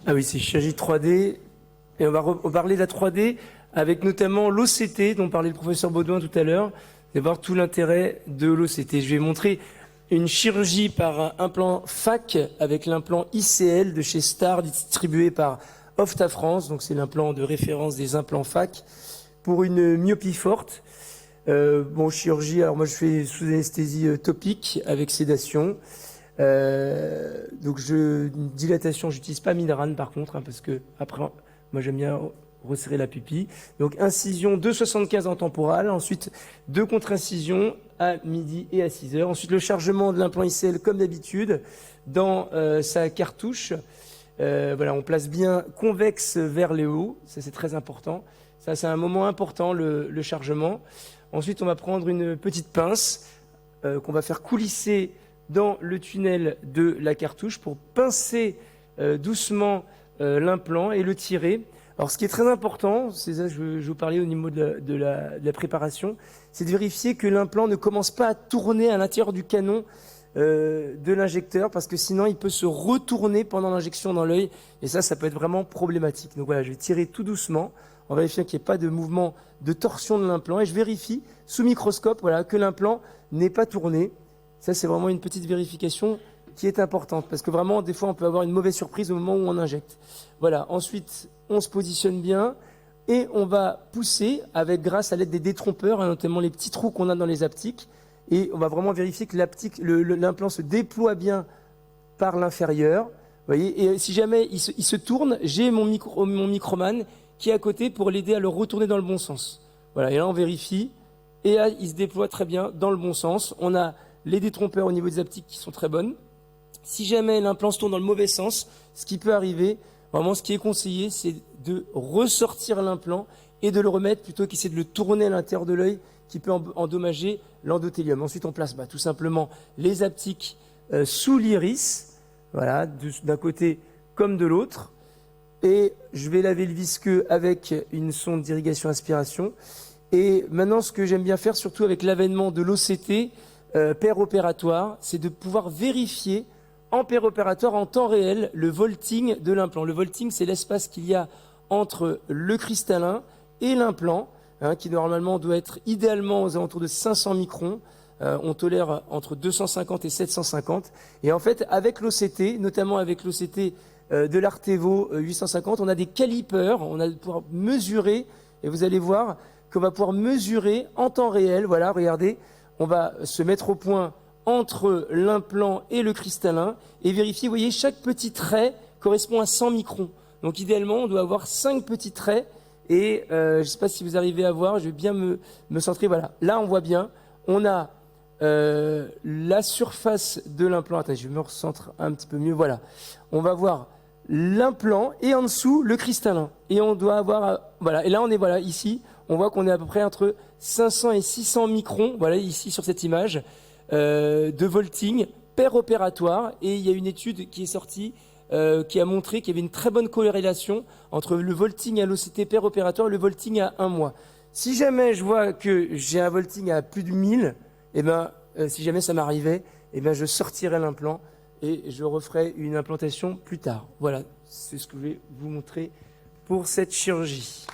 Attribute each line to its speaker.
Speaker 1: Ah oui, c'est chirurgie 3D. Et on va parler de la 3D avec notamment l'OCT dont parlait le professeur Baudouin tout à l'heure. Vous allez voir tout l'intérêt de l'OCT. Je vais montrer une chirurgie par implant FAC avec l'implant ICL de chez Star, distribué par Opta France. Donc c'est l'implant de référence des implants FAC pour une myopie forte. Bon, chirurgie, alors moi je fais sous anesthésie topique avec sédation. Donc dilatation, j'utilise pas Mineran par contre, parce que après, moi j'aime bien resserrer la pupille. Donc incision 2,75 en temporale, ensuite 2 contre-incisions à midi et à 6 heures. Ensuite le chargement de l'implant ICL comme d'habitude dans sa cartouche. Voilà, on place bien convexe vers le haut, ça c'est très important. Ça c'est un moment important, le chargement. Ensuite on va prendre une petite pince qu'on va faire coulisser dans le tunnel de la cartouche pour pincer doucement l'implant et le tirer. Alors ce qui est très important, c'est ça que je vous parlais au niveau de la préparation, c'est de vérifier que l'implant ne commence pas à tourner à l'intérieur du canon de l'injecteur, parce que sinon il peut se retourner pendant l'injection dans l'œil, et ça peut être vraiment problématique. Donc voilà, je vais tirer tout doucement en vérifiant qu'il n'y ait pas de mouvement de torsion de l'implant, et je vérifie sous microscope voilà, que l'implant n'est pas tourné. Ça, c'est vraiment une petite vérification qui est importante, parce que vraiment, des fois, on peut avoir une mauvaise surprise au moment où on injecte. Voilà. Ensuite, on se positionne bien et on va pousser grâce à l'aide des détrompeurs, notamment les petits trous qu'on a dans les aptiques. Et on va vraiment vérifier que l'implant se déploie bien par l'inférieur. Voyez. Et si jamais il se tourne, j'ai mon microman qui est à côté pour l'aider à le retourner dans le bon sens. Voilà. Et là, on vérifie. Et là, il se déploie très bien dans le bon sens. On a les détrompeurs au niveau des aptiques qui sont très bonnes. Si jamais l'implant se tourne dans le mauvais sens, ce qui peut arriver, vraiment ce qui est conseillé, c'est de ressortir l'implant et de le remettre plutôt qu'essayer de le tourner à l'intérieur de l'œil qui peut endommager l'endothélium. Ensuite, on place tout simplement les aptiques sous l'iris, voilà, d'un côté comme de l'autre. Et je vais laver le visqueux avec une sonde d'irrigation aspiration. Et maintenant, ce que j'aime bien faire, surtout avec l'avènement de l'OCT, opératoire, c'est de pouvoir vérifier en opératoire en temps réel le volting de l'implant. Le volting, c'est l'espace qu'il y a entre le cristallin et l'implant, qui normalement doit être idéalement aux alentours de 500 microns. On tolère entre 250 et 750. Et en fait, avec l'OCT, notamment avec l'OCT de l'Artevo 850, on a des calipers, on va pouvoir mesurer, et vous allez voir qu'on va pouvoir mesurer en temps réel. Voilà, regardez. On va se mettre au point entre l'implant et le cristallin et vérifier, vous voyez, chaque petit trait correspond à 100 microns. Donc idéalement, on doit avoir 5 petits traits et je ne sais pas si vous arrivez à voir, je vais bien me centrer. Voilà, là on voit bien, on a la surface de l'implant. Attends, je me recentre un petit peu mieux. Voilà, on va voir l'implant et en dessous le cristallin. Et on doit avoir, voilà, et là on est, voilà, ici. On voit qu'on est à peu près entre 500 et 600 microns, voilà ici sur cette image, de volting opératoire. Et il y a une étude qui est sortie qui a montré qu'il y avait une très bonne corrélation entre le volting à l'OCT opératoire et le volting à 1 mois. Si jamais je vois que j'ai un volting à plus de 1000, eh ben, si jamais ça m'arrivait, eh ben, je sortirai l'implant et je referai une implantation plus tard. Voilà, c'est ce que je vais vous montrer pour cette chirurgie.